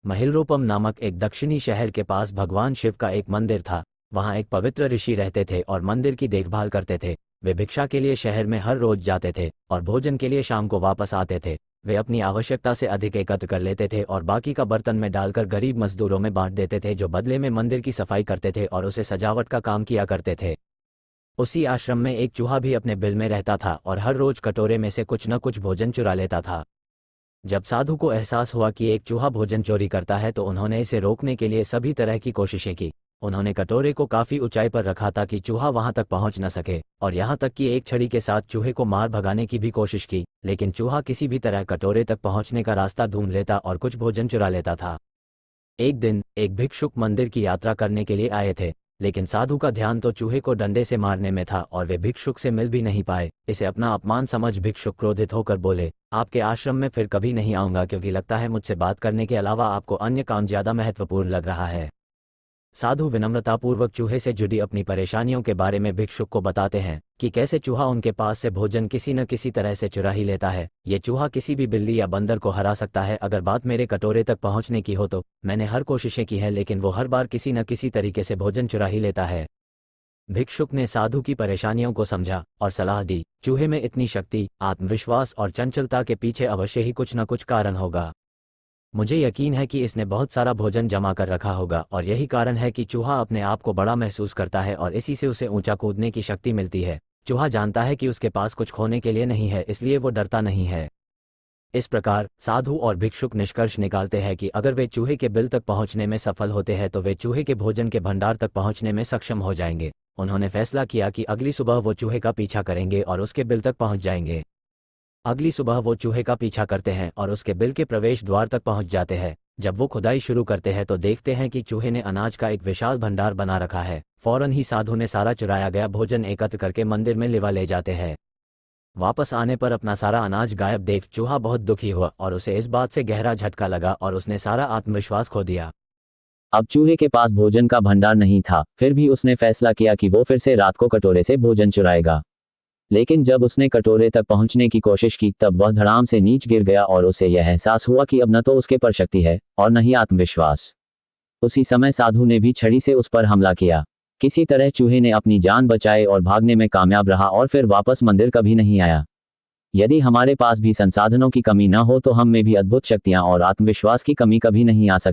महिलरूपम नामक एक दक्षिणी शहर के पास भगवान शिव का एक मंदिर था। वहाँ एक पवित्र ऋषि रहते थे और मंदिर की देखभाल करते थे। वे भिक्षा के लिए शहर में हर रोज जाते थे और भोजन के लिए शाम को वापस आते थे। वे अपनी आवश्यकता से अधिक एकत्र कर लेते थे और बाकी का बर्तन में डालकर गरीब मजदूरों में बांट देते थे, जो बदले में मंदिर की सफाई करते थे और उसे सजावट का काम किया करते थे। उसी आश्रम में एक चूहा भी अपने बिल में रहता था और हर रोज कटोरे में से कुछ न कुछ भोजन चुरा लेता था। जब साधु को एहसास हुआ कि एक चूहा भोजन चोरी करता है तो उन्होंने इसे रोकने के लिए सभी तरह की कोशिशें की। उन्होंने कटोरे को काफी ऊंचाई पर रखा ताकि चूहा वहां तक पहुंच न सके, और यहां तक कि एक छड़ी के साथ चूहे को मार भगाने की भी कोशिश की, लेकिन चूहा किसी भी तरह कटोरे तक पहुंचने का रास्ता ढूंढ लेता और कुछ भोजन चुरा लेता था। एक दिन एक भिक्षुक मंदिर की यात्रा करने के लिए आए थे, लेकिन साधु का ध्यान तो चूहे को डंडे से मारने में था और वे भिक्षुक से मिल भी नहीं पाए। इसे अपना अपमान समझ भिक्षुक क्रोधित होकर बोले, आपके आश्रम में फिर कभी नहीं आऊंगा, क्योंकि लगता है मुझसे बात करने के अलावा आपको अन्य काम ज्यादा महत्वपूर्ण लग रहा है। साधु विनम्रतापूर्वक चूहे से जुड़ी अपनी परेशानियों के बारे में भिक्षुक को बताते हैं कि कैसे चूहा उनके पास से भोजन किसी न किसी तरह से चुरा ही लेता है। ये चूहा किसी भी बिल्ली या बंदर को हरा सकता है। अगर बात मेरे कटोरे तक पहुंचने की हो तो मैंने हर कोशिशें की है, लेकिन वो हर बार किसी न किसी तरीके से भोजन चुरा ही लेता है। भिक्षुक ने साधु की परेशानियों को समझा और सलाह दी, चूहे में इतनी शक्ति, आत्मविश्वास और चंचलता के पीछे अवश्य ही कुछ न कुछ कारण होगा। मुझे यकीन है कि इसने बहुत सारा भोजन जमा कर रखा होगा और यही कारण है कि चूहा अपने आप को बड़ा महसूस करता है और इसी से उसे ऊंचा कूदने की शक्ति मिलती है। चूहा जानता है कि उसके पास कुछ खोने के लिए नहीं है, इसलिए वो डरता नहीं है। इस प्रकार साधु और भिक्षुक निष्कर्ष निकालते हैं कि अगर वे चूहे के बिल तक पहुंचने में सफल होते हैं तो वे चूहे के भोजन के भंडार तक पहुंचने में सक्षम हो जाएंगे। उन्होंने फैसला किया कि अगली सुबह वो चूहे का पीछा करेंगे और उसके बिल तक पहुंच जाएंगे। अगली सुबह वो चूहे का पीछा करते हैं और उसके बिल के प्रवेश द्वार तक पहुंच जाते हैं। जब वो खुदाई शुरू करते हैं तो देखते हैं कि चूहे ने अनाज का एक विशाल भंडार बना रखा है। फौरन ही साधु ने सारा चुराया गया भोजन एकत्र करके मंदिर में लिवा ले जाते हैं। वापस आने पर अपना सारा अनाज गायब देख चूहा बहुत दुखी हुआ और उसे इस बात से गहरा झटका लगा और उसने सारा आत्मविश्वास खो दिया। अब चूहे के पास भोजन का भंडार नहीं था, फिर भी उसने फैसला किया कि वो फिर से रात को कटोरे से भोजन चुराएगा। लेकिन जब उसने कटोरे तक पहुंचने की कोशिश की तब वह धड़ाम से नीचे गिर गया और उसे यह एहसास हुआ कि अब न तो उसके पर शक्ति है और न ही आत्मविश्वास। उसी समय साधु ने भी छड़ी से उस पर हमला किया। किसी तरह चूहे ने अपनी जान बचाई और भागने में कामयाब रहा और फिर वापस मंदिर कभी नहीं आया। यदि हमारे पास भी संसाधनों की कमी न हो तो हम में भी अद्भुत शक्तियां और आत्मविश्वास की कमी कभी नहीं आ सकती।